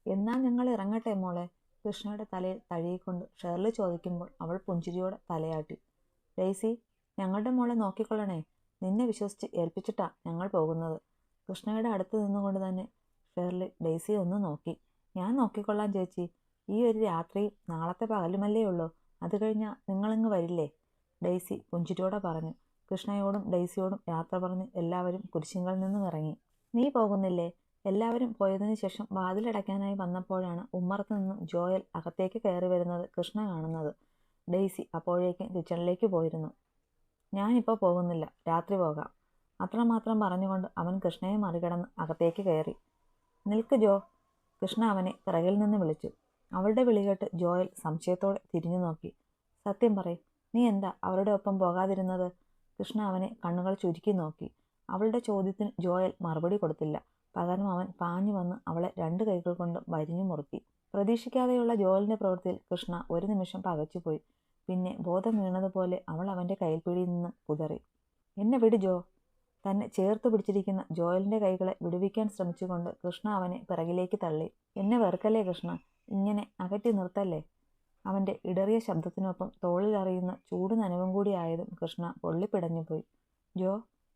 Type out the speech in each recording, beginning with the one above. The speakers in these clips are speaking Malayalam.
എന്നാൽ ഞങ്ങൾ ഇറങ്ങട്ടെ മോളെ. കൃഷ്ണയുടെ തലയിൽ തഴുകിക്കൊണ്ട് ഷേർലി ചോദിക്കുമ്പോൾ അവൾ പുഞ്ചിരിയോടെ തലയാട്ടി. ഡെയ്സി, ഞങ്ങളുടെ മോളെ നോക്കിക്കൊള്ളണേ. നിന്നെ വിശ്വസിച്ച് ഏൽപ്പിച്ചിട്ടാ ഞങ്ങൾ പോകുന്നത്. കൃഷ്ണയുടെ അടുത്ത് നിന്നുകൊണ്ട് തന്നെ ഷേർലി ഡെയ്സിയെ ഒന്ന് നോക്കി. ഞാൻ നോക്കിക്കൊള്ളാം ചേച്ചി. ഈ ഒരു രാത്രിയും നാളത്തെ പകലുമല്ലേ ഉള്ളൂ. അത് കഴിഞ്ഞാൽ നിങ്ങളിങ്ങ് വരില്ലേ? ഡെയ്സി പുഞ്ചിരിയോടെ പറഞ്ഞു. കൃഷ്ണയോടും ഡെയ്സിയോടും യാത്ര പറഞ്ഞ് എല്ലാവരും കുരിശിങ്കൽ നിന്നും ഇറങ്ങി. നീ പോകുന്നില്ലേ? എല്ലാവരും പോയതിനു ശേഷം വാതിലടയ്ക്കാനായി വന്നപ്പോഴാണ് ഉമ്മറത്ത് നിന്നും ജോയൽ അകത്തേക്ക് കയറി വരുന്നത് കൃഷ്ണ കാണുന്നത്. ഡെയ്സി അപ്പോഴേക്കും കിച്ചണിലേക്ക് പോയിരുന്നു. ഞാനിപ്പോൾ പോകുന്നില്ല, രാത്രി പോകാം. അത്രമാത്രം പറഞ്ഞുകൊണ്ട് അവൻ കൃഷ്ണയെ മറികടന്ന് അകത്തേക്ക് കയറി. നിൽക്ക് ജോ, കൃഷ്ണ അവനെ പിറകിൽ നിന്ന് വിളിച്ചു. അവളുടെ വിളി കേട്ട് ജോയൽ സംശയത്തോടെ തിരിഞ്ഞു നോക്കി. സത്യം പറയ്, നീ എന്താ അവരുടെ ഒപ്പം പോകാതിരുന്നത്? കൃഷ്ണ അവനെ കണ്ണുകൾ ചുരുക്കി നോക്കി. അവളുടെ ചോദ്യത്തിന് ജോയൽ മറുപടി കൊടുത്തില്ല. പകരം അവൻ പാഞ്ഞു വന്ന് അവളെ 2 കൈകൾ കൊണ്ട് വരിഞ്ഞു മുറുക്കി. പ്രതീക്ഷിക്കാതെയുള്ള ജോയലിന്റെ പ്രവൃത്തിയിൽ കൃഷ്ണ ഒരു നിമിഷം പകച്ചുപോയി. പിന്നെ ബോധം വീണതുപോലെ അവൾ അവന്റെ കൈപ്പിടിയിൽ നിന്ന് കുതറി. എന്നെ വിട് ജോ. തന്നെ ചേർത്ത് പിടിച്ചിരിക്കുന്ന ജോയലിന്റെ കൈകളെ വിടുവിക്കാൻ ശ്രമിച്ചുകൊണ്ട് കൃഷ്ണ അവനെ പിറകിലേക്ക് തള്ളി. എന്നെ വെറുക്കല്ലേ കൃഷ്ണ, ഇങ്ങനെ അകറ്റി നിർത്തല്ലേ. അവന്റെ ഇടറിയ ശബ്ദത്തിനൊപ്പം തോളിൽ അറിയുന്ന ചൂട് നനവും കൂടിയായതും കൃഷ്ണ പൊള്ളിപ്പിടഞ്ഞുപോയി. ജോ,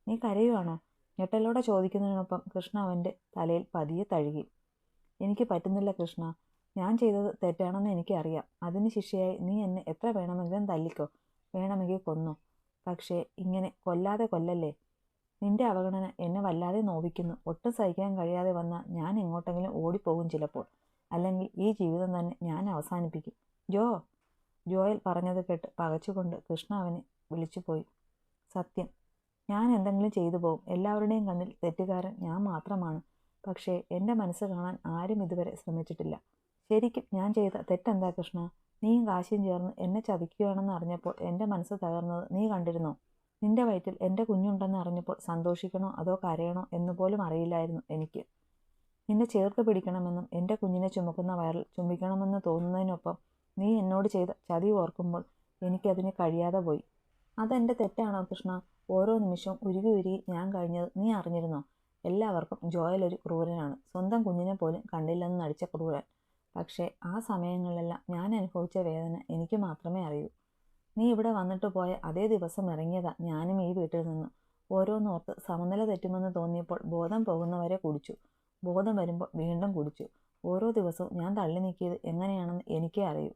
നീ കരയുവാണോ? ഞെട്ടലോടെ ചോദിക്കുന്നതിനൊപ്പം കൃഷ്ണ അവന്റെ തലയിൽ പതിയെ തഴുകി. എനിക്ക് പറ്റുന്നില്ല കൃഷ്ണ. ഞാൻ ചെയ്തത് തെറ്റാണെന്ന് എനിക്കറിയാം. അതിന് ശിക്ഷയായി നീ എന്നെ എത്ര വേണമെങ്കിലും തല്ലിക്കോ, വേണമെങ്കിൽ കൊന്നോ. പക്ഷേ ഇങ്ങനെ കൊല്ലാതെ കൊല്ലല്ലേ. നിന്റെ അവഗണന എന്നെ വല്ലാതെ നോവിക്കുന്നു. ഒട്ടും സഹിക്കാൻ കഴിയാതെ വന്നാൽ ഞാൻ എങ്ങോട്ടെങ്കിലും ഓടിപ്പോകും ചിലപ്പോൾ. അല്ലെങ്കിൽ ഈ ജീവിതം തന്നെ ഞാൻ അവസാനിപ്പിക്കും. ജോ. ജോയൽ പറഞ്ഞത് കേട്ട് പകച്ചുകൊണ്ട് കൃഷ്ണ അവനെ വിളിച്ചുപോയി. സത്യം, ഞാൻ എന്തെങ്കിലും ചെയ്തു പോകും. എല്ലാവരുടെയും കണ്ണിൽ തെറ്റുകാരൻ ഞാൻ മാത്രമാണ്. പക്ഷേ എൻ്റെ മനസ്സ് കാണാൻ ആരും ഇതുവരെ ശ്രമിച്ചിട്ടില്ല. ശരിക്കും ഞാൻ ചെയ്ത തെറ്റെന്താ കൃഷ്ണ? നീയും കാശിയും ചേർന്ന് എന്നെ ചതിക്കുകയാണെന്ന് അറിഞ്ഞപ്പോൾ എൻ്റെ മനസ്സ് തകർന്നത് നീ കണ്ടിരുന്നോ? നിന്റെ വയറ്റിൽ എൻ്റെ കുഞ്ഞുണ്ടെന്ന് അറിഞ്ഞപ്പോൾ സന്തോഷിക്കണോ അതോ കരയണോ എന്നുപോലും അറിയില്ലായിരുന്നു എനിക്ക്. നിന്നെ ചേർത്ത് പിടിക്കണമെന്നും എൻ്റെ കുഞ്ഞിനെ ചുമക്കുന്ന വയറിൽ ചുംബിക്കണമെന്ന് തോന്നുന്നതിനൊപ്പം നീ എന്നോട് ചെയ്ത ചതി ഓർക്കുമ്പോൾ എനിക്കതിന് കഴിയാതെ പോയി. അതെൻ്റെ തെറ്റാണോ കൃഷ്ണ? ഓരോ നിമിഷവും ഉരുകി ഉരുകി ഞാൻ കഴിഞ്ഞത് നീ അറിഞ്ഞിരുന്നോ? എല്ലാവർക്കും ജോയൽ ഒരു ക്രൂരനാണ്, സ്വന്തം കുഞ്ഞിനെ പോലും കണ്ടില്ലെന്ന് നടിച്ച ക്രൂരൻ. പക്ഷേ ആ സമയങ്ങളിലെല്ലാം ഞാൻ അനുഭവിച്ച വേദന എനിക്ക് മാത്രമേ അറിയൂ. നീ ഇവിടെ വന്നിട്ട് പോയ അതേ ദിവസം ഇറങ്ങിയതാ ഞാനും ഈ വീട്ടിൽ നിന്ന്. ഓരോന്നോർത്ത് സമനില തെറ്റുമെന്ന് തോന്നിയപ്പോൾ ബോധം പോകുന്നവരെ കുടിച്ചു. ബോധം വരുമ്പോൾ വീണ്ടും കുടിച്ചു. ഓരോ ദിവസവും ഞാൻ തള്ളി നീക്കിയത് എങ്ങനെയാണെന്ന് എനിക്കേ അറിയൂ.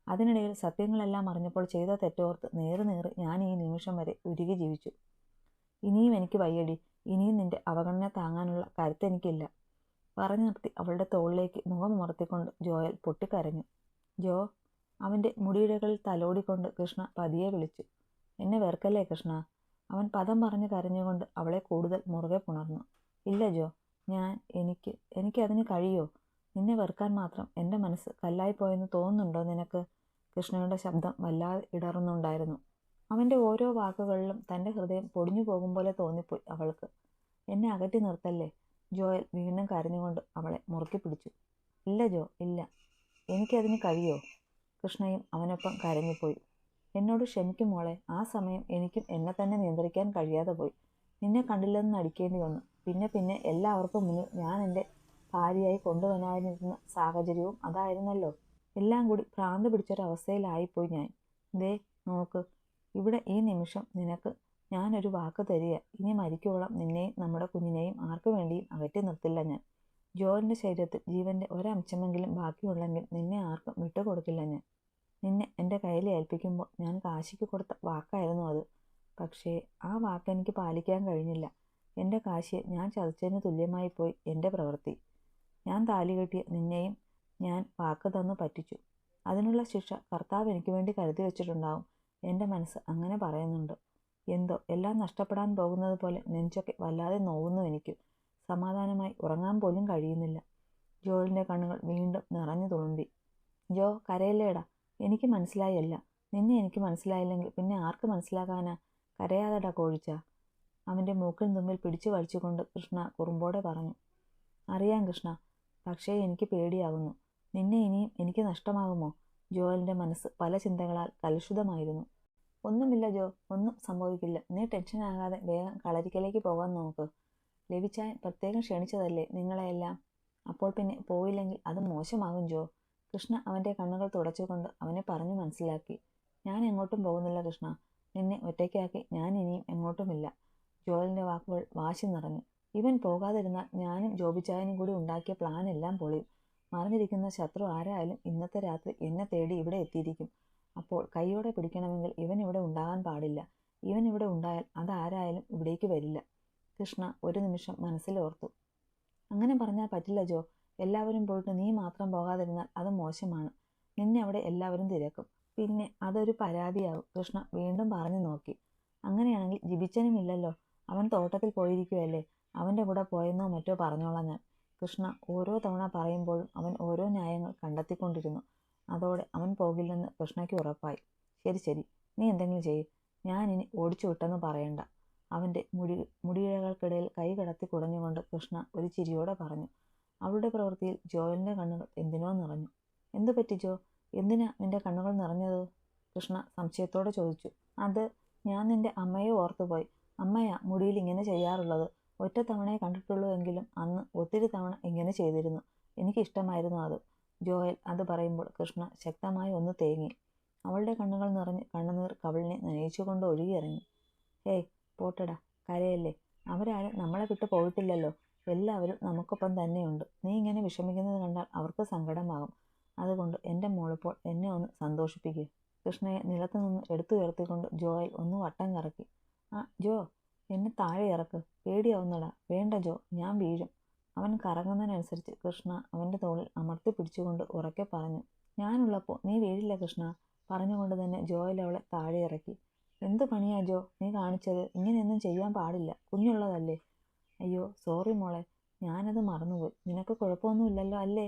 അതിനിടയിൽ സത്യങ്ങളെല്ലാം അറിഞ്ഞപ്പോൾ ചെയ്ത തെറ്റോർത്ത് നേറ് ഞാൻ ഈ നിമിഷം വരെ ഉരുകി ജീവിച്ചു. ഇനിയും എനിക്ക് വയ്യടി. ഇനിയും നിന്റെ അവഗണന താങ്ങാനുള്ള കരുത്ത് എനിക്കില്ല. പറഞ്ഞു നിർത്തി അവളുടെ തോളിലേക്ക് മുഖം ഉമർത്തിക്കൊണ്ട് ജോയൽ പൊട്ടിക്കരഞ്ഞു. ജോ. അവൻ്റെ മുടിയിഴകളിൽ തലോടിക്കൊണ്ട് കൃഷ്ണ പതിയെ വിളിച്ചു. എന്നെ വെറുക്കല്ലേ കൃഷ്ണ. അവൻ പദം പറഞ്ഞ് കരഞ്ഞുകൊണ്ട് അവളെ കൂടുതൽ മുറുകെ പുണർന്നു. ഇല്ല ജോ, എനിക്കതിന് കഴിയോ? നിന്നെ വെറുക്കാൻ മാത്രം എൻ്റെ മനസ്സ് കല്ലായിപ്പോയെന്ന് തോന്നുന്നുണ്ടോ നിനക്ക്? കൃഷ്ണയുടെ ശബ്ദം വല്ലാതെ ഇടറുന്നുണ്ടായിരുന്നു. അവൻ്റെ ഓരോ വാക്കുകളിലും തൻ്റെ ഹൃദയം പൊടിഞ്ഞു പോകും പോലെ തോന്നിപ്പോയി അവൾക്ക്. എന്നെ അകറ്റി നിർത്തല്ലേ. ജോയൽ വീണ്ടും കരഞ്ഞുകൊണ്ട് അവളെ മുറുക്കി പിടിച്ചു. ഇല്ല ജോ, ഇല്ല. എനിക്കതിന് കഴിയോ? കൃഷ്ണയും അവനൊപ്പം കരഞ്ഞുപോയി. എന്നോട് ക്ഷമിക്കും മോളെ. ആ സമയം എനിക്കും എന്നെ തന്നെ നിയന്ത്രിക്കാൻ കഴിയാതെ പോയി. നിന്നെ കണ്ടില്ലെന്ന് നടിക്കേണ്ടി വന്നു. പിന്നെ എല്ലാവർക്കും മുന്നിൽ ഞാൻ എൻ്റെ ഭാര്യയായി കൊണ്ടുവരാനിരുന്ന സാഹചര്യവും അതായിരുന്നല്ലോ. എല്ലാം കൂടി ഭ്രാന്ത് പിടിച്ചൊരവസ്ഥയിലായിപ്പോയി ഞാൻ. ദേ നോക്ക്, ഇവിടെ ഈ നിമിഷം നിനക്ക് ഞാനൊരു വാക്ക് തരിക. ഇനി മരിക്കുവോളം നിന്നെയും നമ്മുടെ കുഞ്ഞിനെയും ആർക്കു വേണ്ടിയും അകറ്റി നിർത്തില്ല ഞാൻ. ജോയലിൻ്റെ ശരീരത്തിൽ ജീവൻ്റെ ഒരംശമെങ്കിലും ബാക്കിയുള്ളെങ്കിൽ നിന്നെ ആർക്കും വിട്ടുകൊടുക്കില്ല ഞാൻ. നിന്നെ എൻ്റെ കയ്യിൽ ഏൽപ്പിക്കുമ്പോൾ ഞാൻ കാശിക്ക് കൊടുത്ത വാക്കായിരുന്നു അത്. പക്ഷേ ആ വാക്കെനിക്ക് പാലിക്കാൻ കഴിഞ്ഞില്ല. എൻ്റെ കാശിയെ ഞാൻ ചതിച്ചതിന് തുല്യമായി പോയി എൻ്റെ പ്രവൃത്തി. ഞാൻ താലി കെട്ടിയ നിന്നെയും ഞാൻ വാക്ക് തന്നു പറ്റിച്ചു. അതിനുള്ള ശിക്ഷ കർത്താവ് എനിക്ക് വേണ്ടി കരുതി വെച്ചിട്ടുണ്ടാവും. എൻ്റെ മനസ്സ് അങ്ങനെ പറയുന്നുണ്ട്. എന്തോ എല്ലാം നഷ്ടപ്പെടാൻ പോകുന്നത് പോലെ നെഞ്ചൊക്കെ വല്ലാതെ നോവുന്നു എനിക്ക്. സമാധാനമായി ഉറങ്ങാൻ പോലും കഴിയുന്നില്ല. ജോയലിൻ്റെ കണ്ണുകൾ വീണ്ടും നിറഞ്ഞു തുളുമ്പി. ജോ, കരയല്ലേടാ. എനിക്ക് മനസ്സിലായല്ല. നിന്നെ എനിക്ക് മനസ്സിലായില്ലെങ്കിൽ പിന്നെ ആർക്ക് മനസ്സിലാകാനാ? കരയാതെടാ കോഴിച്ച. അവൻ്റെ മൂക്കിൻ തുമ്പിൽ പിടിച്ചു വലിച്ചുകൊണ്ട് കൃഷ്ണ കുറുമ്പോടെ പറഞ്ഞു. അറിയാം കൃഷ്ണ, പക്ഷേ എനിക്ക് പേടിയാകുന്നു. നിന്നെ ഇനിയും എനിക്ക് നഷ്ടമാകുമോ? ജോയലിൻ്റെ മനസ്സ് പല ചിന്തകളാൽ കലുഷിതമായിരുന്നു. ഒന്നുമില്ല ജോ, ഒന്നും സംഭവിക്കില്ല. നീ ടെൻഷനാകാതെ വേഗം കളരിക്കലേക്ക് പോകാൻ നോക്ക്. ലവിച്ചായൻ പ്രത്യേകം ക്ഷണിച്ചതല്ലേ നിങ്ങളെയെല്ലാം. അപ്പോൾ പിന്നെ പോയില്ലെങ്കിൽ അത് മോശമാകും ജോ. കൃഷ്ണ അവൻ്റെ കണ്ണുകൾ തുടച്ചുകൊണ്ട് അവനെ പറഞ്ഞു മനസ്സിലാക്കി. ഞാൻ എങ്ങോട്ടും പോകുന്നില്ല കൃഷ്ണ. നിന്നെ ഒറ്റയ്ക്കാക്കി ഞാൻ ഇനിയും എങ്ങോട്ടുമില്ല. ജോയലിൻ്റെ വാക്കുകൾ വാശി നിറഞ്ഞു. ഇവൻ പോകാതിരുന്നാൽ ഞാനും ജോബിച്ചായനും കൂടി ഉണ്ടാക്കിയ പ്ലാൻ എല്ലാം പൊളിയും. മറിഞ്ഞിരിക്കുന്ന ശത്രു ആരായാലും ഇന്നത്തെ രാത്രി എന്നെ തേടി ഇവിടെ എത്തിയിരിക്കും. അപ്പോൾ കൈയോടെ പിടിക്കണമെങ്കിൽ ഇവൻ ഇവിടെ ഉണ്ടാകാൻ പാടില്ല. ഇവൻ ഇവിടെ ഉണ്ടായാൽ അതാരായാലും ഇവിടേക്ക് വരില്ല. കൃഷ്ണ ഒരു നിമിഷം മനസ്സിലോർത്തു. അങ്ങനെ പറഞ്ഞാൽ പറ്റില്ല ജോ. എല്ലാവരും പോയിട്ട് നീ മാത്രം പോകാതിരുന്നാൽ അത് മോശമാണ്. നിന്നെ അവിടെ എല്ലാവരും തിരക്കും. പിന്നെ അതൊരു പരാതിയാവും. കൃഷ്ണ വീണ്ടും പറഞ്ഞു നോക്കി. അങ്ങനെയാണെങ്കിൽ ജിബിച്ചനുമില്ലല്ലോ. അവൻ തോട്ടത്തിൽ പോയിരിക്കുമല്ലേ. അവൻ്റെ കൂടെ പോയെന്നോ മറ്റോ പറഞ്ഞോളാം ഞാൻ. കൃഷ്ണ ഓരോ തവണ പറയുമ്പോഴും അവൻ ഓരോ ന്യായങ്ങൾ കണ്ടെത്തിക്കൊണ്ടിരുന്നു. അതോടെ അവൻ പോകില്ലെന്ന് കൃഷ്ണയ്ക്ക് ഉറപ്പായി. ശരി ശരി, നീ എന്തെങ്കിലും ചെയ്യ്. ഞാനിനി ഓടിച്ചു വിട്ടെന്ന് പറയണ്ട. അവൻ്റെ മുടിയിഴകൾക്കിടയിൽ കൈ കടത്തി കുടഞ്ഞുകൊണ്ട് കൃഷ്ണ ഒരു ചിരിയോടെ പറഞ്ഞു. അവളുടെ പ്രവൃത്തിയിൽ ജോയലിൻ്റെ കണ്ണുകൾ എന്തിനോ നിറഞ്ഞു. എന്തു പറ്റി ജോ? എന്തിനാ നിന്റെ കണ്ണുകൾ നിറഞ്ഞത്? കൃഷ്ണ സംശയത്തോടെ ചോദിച്ചു. അത് ഞാൻ നിന്റെ അമ്മയെ ഓർത്തുപോയി. അമ്മയാ മുടിയിൽ ഇങ്ങനെ ചെയ്യാറുള്ളത്. ഒറ്റ തവണയെ കണ്ടിട്ടുള്ളൂ എങ്കിലും അന്ന് ഒത്തിരി തവണ ഇങ്ങനെ ചെയ്തിരുന്നു. എനിക്കിഷ്ടമായിരുന്നു അത്. ജോയൽ അത് പറയുമ്പോൾ കൃഷ്ണ ശക്തമായി ഒന്ന് തേങ്ങി. അവളുടെ കണ്ണുകൾ നിറഞ്ഞ് കണ്ണുനീർ കവിളിനെ നനയിച്ചുകൊണ്ട് ഒഴുകിയിറങ്ങി. ഹേയ് പോട്ടടാ, കരയല്ലേ. അവരാരും നമ്മളെ വിട്ടു പോയിട്ടില്ലല്ലോ. എല്ലാവരും നമുക്കൊപ്പം തന്നെയുണ്ട്. നീ ഇങ്ങനെ വിഷമിക്കുന്നത് കണ്ടാൽ അവർക്ക് സങ്കടമാകും. അതുകൊണ്ട് എൻ്റെ മോളിപ്പോൾ എന്നെ ഒന്ന് സന്തോഷിപ്പിക്കുക. കൃഷ്ണയെ നിലത്തു നിന്ന് എടുത്തുയർത്തിക്കൊണ്ട് ജോയൽ ഒന്ന് വട്ടം കറക്കി. ആ ജോ, എന്നെ താഴെ ഇറക്ക്. പേടിയാവുന്നടാ. വേണ്ട ജോ, ഞാൻ വീഴും. അവൻ കറങ്ങുന്നതിനനുസരിച്ച് കൃഷ്ണ അവൻ്റെ തോളിൽ അമർത്തി പിടിച്ചുകൊണ്ട് ഉറക്കെ പറഞ്ഞു. ഞാനുള്ളപ്പോൾ നീ വീഴില്ല കൃഷ്ണ. പറഞ്ഞുകൊണ്ട് തന്നെ ജോയൽ അവളെ താഴെ ഇറക്കി. എന്തു പണിയാ ജോ നീ കാണിച്ചത്? ഇങ്ങനെയൊന്നും ചെയ്യാൻ പാടില്ല. കുഞ്ഞുള്ളതല്ലേ. അയ്യോ സോറി മോളെ, ഞാനത് മറന്നുപോയി. നിനക്ക് കുഴപ്പമൊന്നുമില്ലല്ലോ അല്ലേ?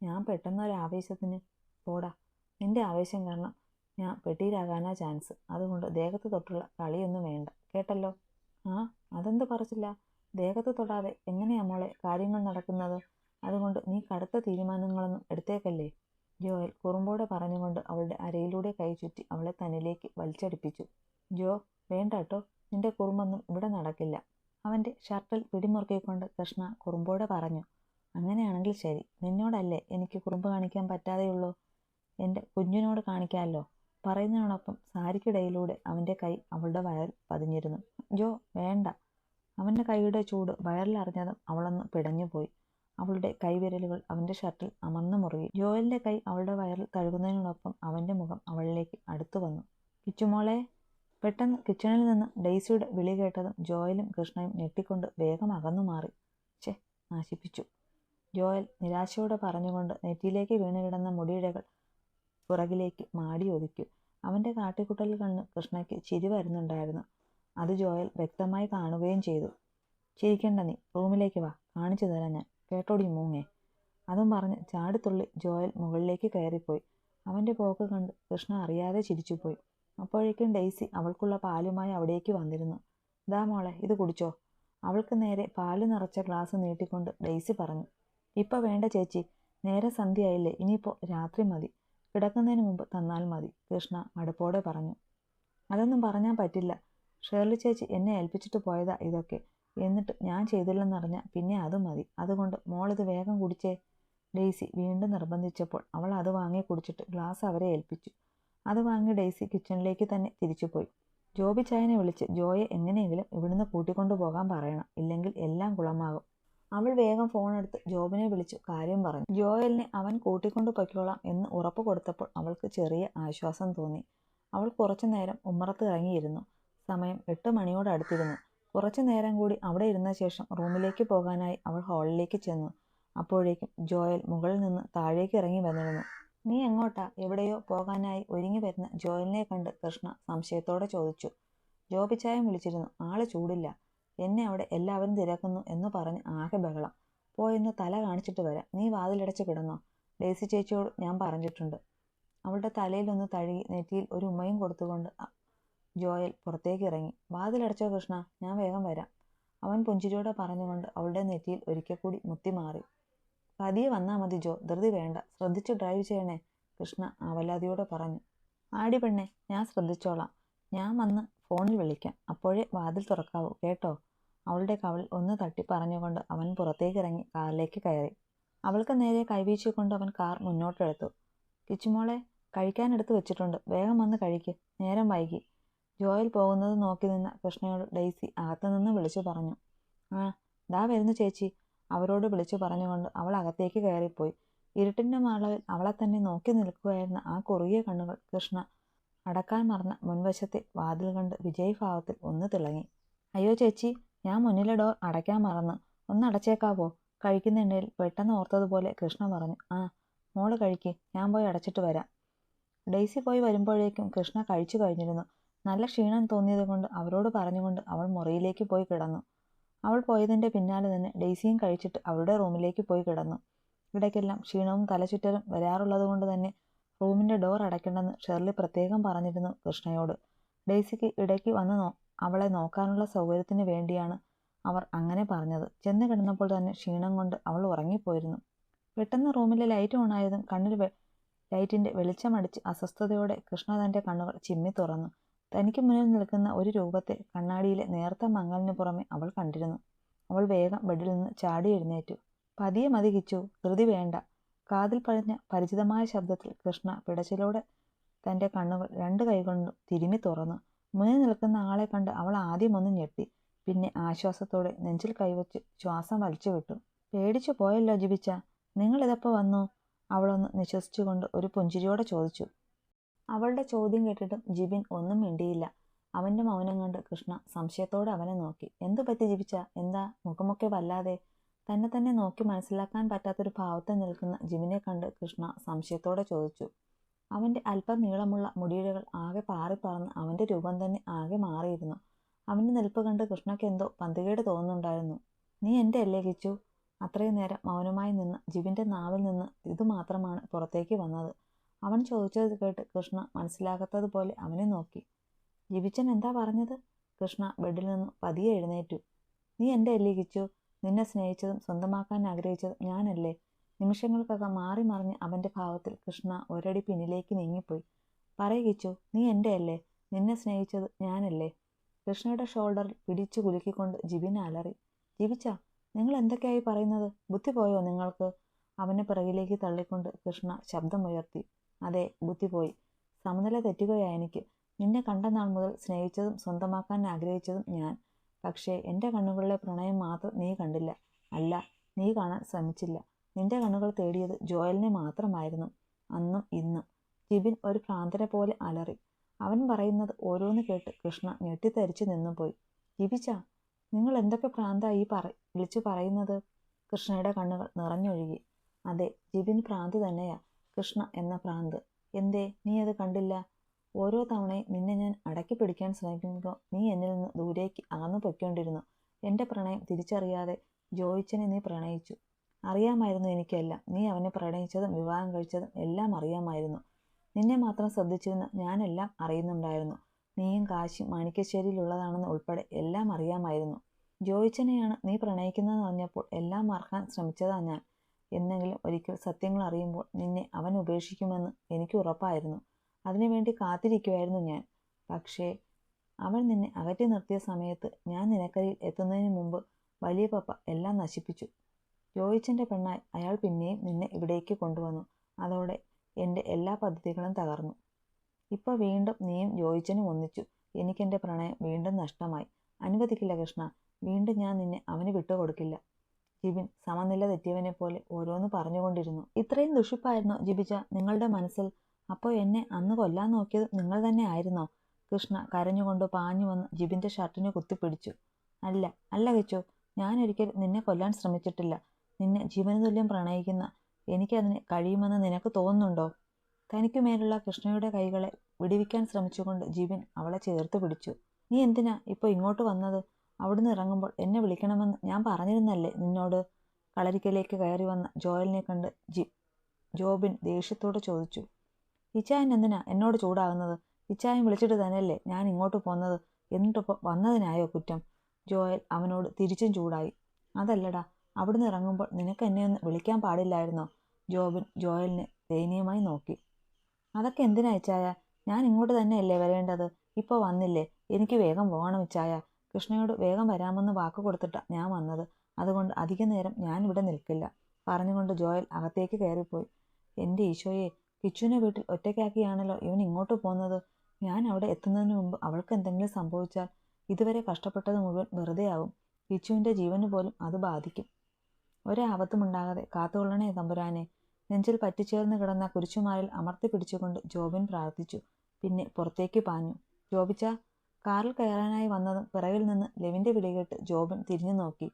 ഞാൻ പെട്ടെന്നൊരാവേശത്തിന്. പോടാ, നിന്റെ ആവേശം കാരണം ഞാൻ പെട്ടിയിലാകാനാ ചാൻസ്. അതുകൊണ്ട് ദേഹത്ത് തൊട്ടുള്ള കളിയൊന്നും വേണ്ട, കേട്ടല്ലോ. ആ, അതെന്ത് പറച്ചില്ല. ദേഹത്ത് തൊടാതെ എങ്ങനെയാ മോളെ കാര്യങ്ങൾ നടക്കുന്നത്? അതുകൊണ്ട് നീ കടുത്ത തീരുമാനങ്ങളൊന്നും എടുത്തേക്കല്ലേ. ജോയൽ കുറുമ്പോടെ പറഞ്ഞുകൊണ്ട് അവളുടെ അരയിലൂടെ കൈ ചുറ്റി അവളെ തന്നിലേക്ക് വലിച്ചടിപ്പിച്ചു. ജോ, വേണ്ട കേട്ടോ. നിന്റെ കുറുമ്പൊന്നും ഇവിടെ നടക്കില്ല. അവൻ്റെ ഷർട്ടിൽ പിടിമുറുക്കിക്കൊണ്ട് കൃഷ്ണ കുറുമ്പോടെ പറഞ്ഞു. അങ്ങനെയാണെങ്കിൽ ശരി. നിന്നോടല്ലേ എനിക്ക് കുറുമ്പ് കാണിക്കാൻ പറ്റാതെയുള്ളൂ. എൻ്റെ കുഞ്ഞിനോട് കാണിക്കാമല്ലോ. പറയുന്നതിനോടൊപ്പം സാരിക്കിടയിലൂടെ അവൻ്റെ കൈ അവളുടെ വയറിൽ പതിഞ്ഞിരുന്നു. ജോ വേണ്ട. അവൻ്റെ കൈയുടെ ചൂട് വയറിലറിഞ്ഞതും അവളൊന്ന് പിടഞ്ഞുപോയി. അവളുടെ കൈവിരലുകൾ അവൻ്റെ ഷർട്ടിൽ അമർന്നു മുറുകി. ജോയലിൻ്റെ കൈ അവളുടെ വയറിൽ തഴുകുന്നതിനോടൊപ്പം അവൻ്റെ മുഖം അവളിലേക്ക് അടുത്തു വന്നു. കിച്ചുമോളെ. പെട്ടെന്ന് കിച്ചണിൽ നിന്ന് ഡെയ്സിയുടെ വിളി കേട്ടതും ജോയലും കൃഷ്ണയും ഞെട്ടിക്കൊണ്ട് വേഗം അകന്നു മാറി. ഛെ, നശിപ്പിച്ചു. ജോയൽ നിരാശയോടെ പറഞ്ഞുകൊണ്ട് നെറ്റിയിലേക്ക് വീണുകിടന്ന മുടിയിഴകൾ പുറകിലേക്ക് മാടി ഒതുക്കി. അവൻ്റെ കാട്ടിക്കുട്ടൽ കണ്ട് കൃഷ്ണയ്ക്ക് ചിരി വരുന്നുണ്ടായിരുന്നു. അത് ജോയൽ വ്യക്തമായി കാണുകയും ചെയ്തു. ചിരിക്കണ്ട നീ, റൂമിലേക്ക് വാ, കാണിച്ചു തരാം ഞാൻ. കേട്ടോടി മൂങ്ങേ. അതും പറഞ്ഞ് ചാടിത്തുള്ളി ജോയൽ മുകളിലേക്ക് കയറിപ്പോയി. അവൻ്റെ പോക്ക് കണ്ട് കൃഷ്ണ അറിയാതെ ചിരിച്ചുപോയി. അപ്പോഴേക്കും ഡെയ്സി അവൾക്കുള്ള പാലുമായി അവിടേക്ക് വന്നിരുന്നു. ദാ മോളെ, ഇത് കുടിച്ചോ. അവൾക്ക് നേരെ പാല് നിറച്ച ഗ്ലാസ് നീട്ടിക്കൊണ്ട് ഡെയ്സി പറഞ്ഞു. ഇപ്പം വേണ്ട ചേച്ചി, നേരെ സന്ധ്യയായില്ലേ. ഇനിയിപ്പോൾ രാത്രി മതി. കിടക്കുന്നതിന് മുമ്പ് തന്നാൽ മതി, കൃഷ്ണ മടുപ്പോടെ പറഞ്ഞു. അതൊന്നും പറഞ്ഞാൽ പറ്റില്ല. ഷേർലി ചേച്ചി എന്നെ ഏൽപ്പിച്ചിട്ട് പോയതാ ഇതൊക്കെ. എന്നിട്ട് ഞാൻ ചെയ്തില്ലെന്നറിഞ്ഞാൽ പിന്നെ അത് മതി. അതുകൊണ്ട് മോളിത് വേഗം കുടിച്ചേ. ഡെയ്സി വീണ്ടും നിർബന്ധിച്ചപ്പോൾ അവൾ അത് വാങ്ങി കുടിച്ചിട്ട് ഗ്ലാസ് അവരെ ഏൽപ്പിച്ചു. അത് വാങ്ങി ഡെയ്സി കിച്ചണിലേക്ക് തന്നെ തിരിച്ചുപോയി. ജോബി ചായനെ വിളിച്ച് ജോയെ എങ്ങനെയെങ്കിലും ഇവിടുന്ന് കൂട്ടിക്കൊണ്ടു പോകാൻ പറയണം. ഇല്ലെങ്കിൽ എല്ലാം കുളമാകും. അവൾ വേഗം ഫോണെടുത്ത് ജോബിനെ വിളിച്ചു കാര്യം പറഞ്ഞു. ജോയലിനെ അവൻ കൂട്ടിക്കൊണ്ടു പൊയ്ക്കോളാം എന്ന് ഉറപ്പ് കൊടുത്തപ്പോൾ അവൾക്ക് ചെറിയ ആശ്വാസം തോന്നി. അവൾ കുറച്ചു നേരം ഉമ്മറത്ത് ഇറങ്ങിയിരുന്നു. സമയം 8 മണിയോടടുത്തിരുന്നു. കുറച്ചു നേരം കൂടി അവിടെ ഇരുന്ന ശേഷം റൂമിലേക്ക് പോകാനായി അവൾ ഹാളിലേക്ക് ചെന്നു. അപ്പോഴേക്കും ജോയൽ മുകളിൽ നിന്ന് താഴേക്ക് ഇറങ്ങി വന്നിരുന്നു. നീ എങ്ങോട്ടാ? എവിടെയോ പോകാനായി ഒരുങ്ങി വരുന്ന ജോയലിനെ കണ്ട് കൃഷ്ണ സംശയത്തോടെ ചോദിച്ചു. ജോബിച്ചായം വിളിച്ചിരുന്നു. ആള് ചൂടില്ല. എന്നെ അവിടെ എല്ലാവരും തിരക്കുന്നു എന്ന് പറഞ്ഞ് ആകെ ബഹളം. പോയെന്ന് തല കാണിച്ചിട്ട് വരാം. നീ വാതിലടച്ച് കിടന്നോ. ഡെയ്സി ചേച്ചിയോട് ഞാൻ പറഞ്ഞിട്ടുണ്ട്. അവളുടെ തലയിലൊന്ന് തഴുകി നെറ്റിയിൽ ഒരു ഉമ്മയും കൊടുത്തുകൊണ്ട് ജോയൽ പുറത്തേക്ക് ഇറങ്ങി. വാതിലടച്ചോ കൃഷ്ണ, ഞാൻ വേഗം വരാം. അവൻ പുഞ്ചിരിയോടെ പറഞ്ഞുകൊണ്ട് അവളുടെ നെറ്റിയിൽ ഒരിക്കൽ കൂടി മുത്തി മാറി. പതിയെ വന്നാൽ മതി ജോ, ധൃതി വേണ്ട. ശ്രദ്ധിച്ച് ഡ്രൈവ് ചെയ്യണേ, കൃഷ്ണ ആവലാതിയോടെ പറഞ്ഞു. ആടി പെണ്ണെ, ഞാൻ ശ്രദ്ധിച്ചോളാം. ഞാൻ വന്ന് ഫോണിൽ വിളിക്കാം. അപ്പോഴേ വാതിൽ തുറക്കാവൂ കേട്ടോ. അവളുടെ കവളിൽ ഒന്ന് തട്ടി പറഞ്ഞുകൊണ്ട് അവൻ പുറത്തേക്കിറങ്ങി കാറിലേക്ക് കയറി. അവൾക്ക് നേരെ കൈവീശിക്കൊണ്ട് അവൻ കാർ മുന്നോട്ടെടുത്തു. കിച്ചുമോളെ, കഴിക്കാനെടുത്ത് വെച്ചിട്ടുണ്ട്, വേഗം വന്ന് കഴിക്ക്, നേരം വൈകി. ജോയൽ പോകുന്നത് നോക്കി നിന്ന കൃഷ്ണയോട് ഡെയ്സി അകത്തുനിന്ന് വിളിച്ചു പറഞ്ഞു. ആ, ദാ വരുന്നു ചേച്ചി, അവരോട് വിളിച്ചു പറഞ്ഞുകൊണ്ട് അവൾ അകത്തേക്ക് കയറിപ്പോയി. ഇരുട്ടിൻ്റെ മറവിൽ അവളെ തന്നെ നോക്കി നിൽക്കുകയായിരുന്ന ആ കുറുകിയ കണ്ണുകൾ കൃഷ്ണ അടക്കാൻ മറന്ന മുൻവശത്തെ വാതിൽ കണ്ട് വിജയഭാവത്തിൽ ഒന്ന് തിളങ്ങി. അയ്യോ ചേച്ചി, ഞാൻ മുന്നിലെ ഡോർ അടയ്ക്കാൻ മറന്നു, ഒന്ന് അടച്ചേക്കാവോ? കഴിക്കുന്നിടയിൽ പെട്ടെന്ന് ഓർത്തതുപോലെ കൃഷ്ണ പറഞ്ഞു. ആ, മോള് കഴിക്ക്, ഞാൻ പോയി അടച്ചിട്ട് വരാം. ഡെയ്സി പോയി വരുമ്പോഴേക്കും കൃഷ്ണ കഴിച്ചു കഴിഞ്ഞിരുന്നു. നല്ല ക്ഷീണം തോന്നിയത് കൊണ്ട് അവരോട് പറഞ്ഞുകൊണ്ട് അവൾ മുറിയിലേക്ക് പോയി കിടന്നു. അവൾ പോയതിൻ്റെ പിന്നാലെ തന്നെ ഡെയ്സിയും കഴിച്ചിട്ട് അവളുടെ റൂമിലേക്ക് പോയി കിടന്നു. ഇടയ്ക്കെല്ലാം ക്ഷീണവും തലചുറ്റലും വരാറുള്ളത് കൊണ്ട് തന്നെ റൂമിൻ്റെ ഡോർ അടയ്ക്കണമെന്ന് ഷെർലി പ്രത്യേകം പറഞ്ഞിരുന്നു കൃഷ്ണയോട്. ഡെയ്സിക്ക് ഇടയ്ക്ക് വന്ന് അവളെ നോക്കാനുള്ള സൗകര്യത്തിന് വേണ്ടിയാണ് അവർ അങ്ങനെ പറഞ്ഞത്. ചെന്ന് കിടന്നപ്പോൾ തന്നെ ക്ഷീണം കൊണ്ട് അവൾ ഉറങ്ങിപ്പോയിരുന്നു. പെട്ടെന്ന് റൂമിലെ ലൈറ്റ് ഓണായതും കണ്ണിൽ ലൈറ്റിൻ്റെ വെളിച്ചമടിച്ച് അസ്വസ്ഥതയോടെ കൃഷ്ണ തൻ്റെ കണ്ണുകൾ ചിമ്മി തുറന്നു. തനിക്ക് മുന്നിൽ നിൽക്കുന്ന ഒരു രൂപത്തെ കണ്ണാടിയിലെ നേർത്ത മങ്ങലിന് പുറമെ അവൾ കണ്ടിരുന്നു. അവൾ വേഗം ബെഡിൽ നിന്ന് ചാടി എഴുന്നേറ്റു. പതിയെ മതി കിച്ചു, ധൃതി വേണ്ട. കാതിൽ പറഞ്ഞ പരിചിതമായ ശബ്ദത്തിൽ കൃഷ്ണ പിടച്ചിലോടെ തൻ്റെ കണ്ണുകൾ രണ്ട് കൈകൊണ്ടും തിരുമ്മി തുറന്നു. മുന്നിൽ നിൽക്കുന്ന ആളെ കണ്ട് അവൾ ആദ്യം ഒന്ന് ഞെട്ടി. പിന്നെ ആശ്വാസത്തോടെ നെഞ്ചിൽ കൈവച്ച് ശ്വാസം വലിച്ചു വിട്ടു. പേടിച്ചു പോയല്ലോ ജിബിച്ച, നിങ്ങളിതെപ്പോൾ വന്നു? അവളൊന്ന് നിശ്വസിച്ചുകൊണ്ട് ഒരു പുഞ്ചിരിയോടെ ചോദിച്ചു. അവളുടെ ചോദ്യം കേട്ടിട്ടും ജിബിൻ ഒന്നും മിണ്ടിയില്ല. അവൻ്റെ മൗനം കണ്ട് കൃഷ്ണ സംശയത്തോടെ അവനെ നോക്കി. എന്തു പറ്റി ജിബിച്ച, എന്താ മുഖമൊക്കെ വല്ലാതെ? തന്നെ നോക്കി മനസ്സിലാക്കാൻ പറ്റാത്തൊരു ഭാവത്തിൽ നിൽക്കുന്ന ജിബിനെ കണ്ട് കൃഷ്ണ സംശയത്തോടെ ചോദിച്ചു. അവൻ്റെ അല്പം നീളമുള്ള മുടിയിഴകൾ ആകെ പാറിപ്പറന്ന് അവൻ്റെ രൂപം തന്നെ ആകെ മാറിയിരുന്നു. അവൻ്റെ നിൽപ്പ് കണ്ട് കൃഷ്ണയ്ക്ക് എന്തോ പന്തികേട് തോന്നുന്നുണ്ടായിരുന്നു. നീ എൻ്റെ അല്ലേ കിച്ചു? അത്രയും നേരം മൗനമായി നിന്ന ജിബിൻ്റെ നാവിൽ നിന്ന് ഇതുമാത്രമാണ് പുറത്തേക്ക് വന്നത്. അവൻ ചോദിച്ചത് കേട്ട് കൃഷ്ണ മനസ്സിലാകാത്തതുപോലെ അവനെ നോക്കി. ജിബിച്ചൻ എന്താ പറഞ്ഞത്? കൃഷ്ണ ബെഡിൽ നിന്ന് പതിയെ എഴുന്നേറ്റു. നീ എൻ്റെ അല്ലേ കിച്ചു? നിന്നെ സ്നേഹിച്ചതും സ്വന്തമാക്കാൻ ആഗ്രഹിച്ചതും ഞാനല്ലേ? നിമിഷങ്ങൾക്കകം മാറി മറിഞ്ഞ് അവൻ്റെ ഭാവത്തിൽ കൃഷ്ണ ഒരടി പിന്നിലേക്ക് നീങ്ങിപ്പോയി. പറയ് കിച്ചു, നീ എൻ്റെ അല്ലേ? നിന്നെ സ്നേഹിച്ചത് ഞാനല്ലേ? കൃഷ്ണയുടെ ഷോൾഡറിൽ പിടിച്ചു കുലുക്കിക്കൊണ്ട് ജിബിൻ അലറി. ജിബിച്ച, നിങ്ങൾ എന്തൊക്കെയായി പറയുന്നത്? ബുദ്ധി പോയോ നിങ്ങൾക്ക്? അവനെ പിറകിലേക്ക് തള്ളിക്കൊണ്ട് കൃഷ്ണ ശബ്ദമുയർത്തി. അതെ, ബുദ്ധി പോയി. സമനില തെറ്റുകയാ എനിക്ക്. നിന്നെ കണ്ട നാൾ മുതൽ സ്നേഹിച്ചതും സ്വന്തമാക്കാൻ ആഗ്രഹിച്ചതും ഞാൻ. പക്ഷേ എൻ്റെ കണ്ണുകളിലെ പ്രണയം മാത്രം നീ കണ്ടില്ല. അല്ല, നീ കാണാൻ ശ്രമിച്ചില്ല. നിന്റെ കണ്ണുകൾ തേടിയത് ജോയലിനെ മാത്രമായിരുന്നു. അന്നും ഇന്നും. ജിബിൻ ഒരു ഭ്രാന്തനെ പോലെ അലറി. അവൻ പറയുന്നത് ഓരോന്ന് കേട്ട് കൃഷ്ണ ഞെട്ടിത്തരിച്ചു നിന്നുപോയി. ജിബിച്ച, നിങ്ങൾ എന്തൊക്കെ ഭ്രാന്തായി വിളിച്ചു പറയുന്നത്? കൃഷ്ണയുടെ കണ്ണുകൾ നിറഞ്ഞൊഴുകി. അതെ, ജിബിൻ ഭ്രാന്ത് തന്നെയാ, കൃഷ്ണ എന്ന ഭ്രാന്ത്. എന്തേ നീ അത് കണ്ടില്ല? ഓരോ തവണയും നിന്നെ ഞാൻ അടക്കി പിടിക്കാൻ ശ്രമിക്കുമ്പോൾ നീ എന്നിൽ നിന്ന് ദൂരേക്ക് അകന്നു പൊയ്ക്കൊണ്ടിരുന്നു. എൻ്റെ പ്രണയം തിരിച്ചറിയാതെ ജോയിച്ചനെ നീ പ്രണയിച്ചു. അറിയാമായിരുന്നു എനിക്കെല്ലാം. നീ അവനെ പ്രണയിച്ചതും വിവാഹം കഴിച്ചതും എല്ലാം അറിയാമായിരുന്നു. നിന്നെ മാത്രം ശ്രദ്ധിച്ചിരുന്ന ഞാനെല്ലാം അറിയുന്നുണ്ടായിരുന്നു. നീയും കാശിയും മാണിക്യശ്ശേരിയിലുള്ളതാണെന്ന് ഉൾപ്പെടെ എല്ലാം അറിയാമായിരുന്നു. ജോയിച്ചനെയാണ് നീ പ്രണയിക്കുന്നതെന്ന് അറിഞ്ഞപ്പോൾ എല്ലാം മറക്കാൻ ശ്രമിച്ചതാ ഞാൻ. എന്നെങ്കിലും ഒരിക്കൽ സത്യങ്ങൾ അറിയുമ്പോൾ നിന്നെ അവൻ ഉപേക്ഷിക്കുമെന്ന് എനിക്ക് ഉറപ്പായിരുന്നു. അതിനുവേണ്ടി കാത്തിരിക്കുമായിരുന്നു ഞാൻ. പക്ഷേ അവൻ നിന്നെ അകറ്റി നിർത്തിയ സമയത്ത് ഞാൻ നിനക്കരിയിൽ എത്തുന്നതിന് മുമ്പ് വലിയ പപ്പ എല്ലാം നശിപ്പിച്ചു. ജോയിച്ചൻ്റെ പെണ്ണായി അയാൾ പിന്നെയും നിന്നെ ഇവിടേക്ക് കൊണ്ടുവന്നു. അതോടെ എൻ്റെ എല്ലാ പദ്ധതികളും തകർന്നു. ഇപ്പോൾ വീണ്ടും നീയും ജോയിച്ചനും ഒന്നിച്ചു. എനിക്കെൻ്റെ പ്രണയം വീണ്ടും നഷ്ടമായി. അനുവദിക്കില്ല കൃഷ്ണ. വീണ്ടും ഞാൻ നിന്നെ അവന് വിട്ടുകൊടുക്കില്ല. ജിബിൻ സമനില തെറ്റിയവനെ പോലെ ഓരോന്ന് പറഞ്ഞുകൊണ്ടിരുന്നു. ഇത്രയും ദുഷിപ്പായിരുന്നോ ജിബിച്ച നിങ്ങളുടെ മനസ്സിൽ? അപ്പോൾ എന്നെ അന്ന് കൊല്ലാൻ നോക്കിയത് നിങ്ങൾ തന്നെ ആയിരുന്നോ? കൃഷ്ണ കരഞ്ഞുകൊണ്ട് പാഞ്ഞു വന്ന് ജിബിൻ്റെ ഷർട്ടിന് കുത്തിപ്പിടിച്ചു. അല്ല, അല്ല കിച്ചു, ഞാനൊരിക്കലും നിന്നെ കൊല്ലാൻ ശ്രമിച്ചിട്ടില്ല. നിന്നെ ജീവനതുല്യം പ്രണയിക്കുന്ന എനിക്കതിന് കഴിയുമെന്ന് നിനക്ക് തോന്നുന്നുണ്ടോ? തനിക്കുമേലുള്ള കൃഷ്ണയുടെ കൈകളെ വിടുവിക്കാൻ ശ്രമിച്ചുകൊണ്ട് ജിബിൻ അവളെ ചേർത്ത് പിടിച്ചു. നീ എന്തിനാ ഇപ്പോൾ ഇങ്ങോട്ട് വന്നത്? അവിടുന്ന് ഇറങ്ങുമ്പോൾ എന്നെ വിളിക്കണമെന്ന് ഞാൻ പറഞ്ഞിരുന്നല്ലേ നിന്നോട്? കളരിക്കലേക്ക് കയറി വന്ന ജോയലിനെ കണ്ട് ജോബിൻ ദേഷ്യത്തോടെ ചോദിച്ചു. ഇച്ചായൻ എന്തിനാ എന്നോട് ചൂടാകുന്നത്? ഇച്ചായൻ വിളിച്ചിട്ട് തന്നെയല്ലേ ഞാൻ ഇങ്ങോട്ട് പോന്നത്. എന്നിട്ടിപ്പോൾ വന്നതിനായോ കുറ്റം? ജോയൽ അവനോട് തിരിച്ചും ചൂടായി. അതല്ലടാ, അവിടുന്ന് ഇറങ്ങുമ്പോൾ നിനക്ക് എന്നെ ഒന്ന് വിളിക്കാൻ പാടില്ലായിരുന്നോ? ജോബിൻ ജോയലിനെ ദയനീയമായി നോക്കി. അതൊക്കെ എന്തിനാ ഇച്ചായ? ഞാൻ ഇങ്ങോട്ട് തന്നെയല്ലേ വരേണ്ടത്? ഇപ്പോൾ വന്നില്ലേ? എനിക്ക് വേഗം പോകണം ഇച്ചായ. കൃഷ്ണയോട് വേഗം വരാമെന്ന് വാക്ക് കൊടുത്തിട്ടാ ഞാൻ വന്നത്. അതുകൊണ്ട് അധിക നേരം ഞാനിവിടെ നിൽക്കില്ല. പറഞ്ഞുകൊണ്ട് ജോയൽ അകത്തേക്ക് കയറിപ്പോയി. എൻ്റെ ഈശോയെ, കിച്ചുവിനെ വീട്ടിൽ ഒറ്റയ്ക്കാക്കിയാണല്ലോ ഇവൻ ഇങ്ങോട്ട് പോകുന്നത്. ഞാൻ അവിടെ എത്തുന്നതിന് മുമ്പ് അവൾക്ക് എന്തെങ്കിലും സംഭവിച്ചാൽ ഇതുവരെ കഷ്ടപ്പെട്ടത് മുഴുവൻ വെറുതെയാവും. കിച്ചുവിൻ്റെ ജീവന് പോലും അത് ബാധിക്കും. ഒരാപത്തുമുണ്ടാകാതെ കാത്തുകൊള്ളണേ തമ്പുരാനെ. നെഞ്ചിൽ പറ്റിച്ചേർന്ന് കിടന്ന കുരിശുമാരിൽ അമർത്തി പിടിച്ചുകൊണ്ട് ജോബിൻ പ്രാർത്ഥിച്ചു. പിന്നെ പുറത്തേക്ക് പാഞ്ഞു. ജോബിച്ച. കാറിൽ കയറാനായി വന്നതും പിറകിൽ നിന്ന് ലെവിൻ്റെ വിളികേട്ട് ജോബിൻ തിരിഞ്ഞു നോക്കി.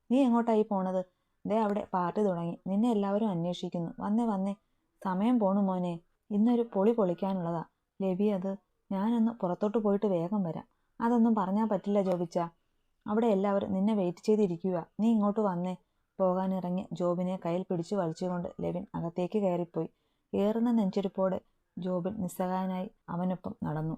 നീ എങ്ങോട്ടായി പോണത്? ദേ അവിടെ പാർട്ടി തുടങ്ങി. നിന്നെ എല്ലാവരും അന്വേഷിക്കുന്നു. വന്നേ വന്നേ, സമയം പോണു മോനെ. ഇന്നൊരു പൊളി പൊളിക്കാനുള്ളതാ. ലെവി, അത് ഞാനൊന്ന് പുറത്തോട്ട് പോയിട്ട് വേഗം വരാം. അതൊന്നും പറഞ്ഞാൽ പറ്റില്ല ജോബിച്ച. അവിടെ എല്ലാവരും നിന്നെ വെയിറ്റ് ചെയ്തിരിക്കുക. നീ ഇങ്ങോട്ട് വന്നേ. പോകാനിറങ്ങിയ ജോബിനെ കയ്യിൽ പിടിച്ചു വലിച്ചുകൊണ്ട് ലെവിൻ അകത്തേക്ക് കയറിപ്പോയി. ഏറുന്ന നെഞ്ചിരിപ്പോടെ ജോബിൻ നിസ്സഹായനായി അവനൊപ്പം നടന്നു.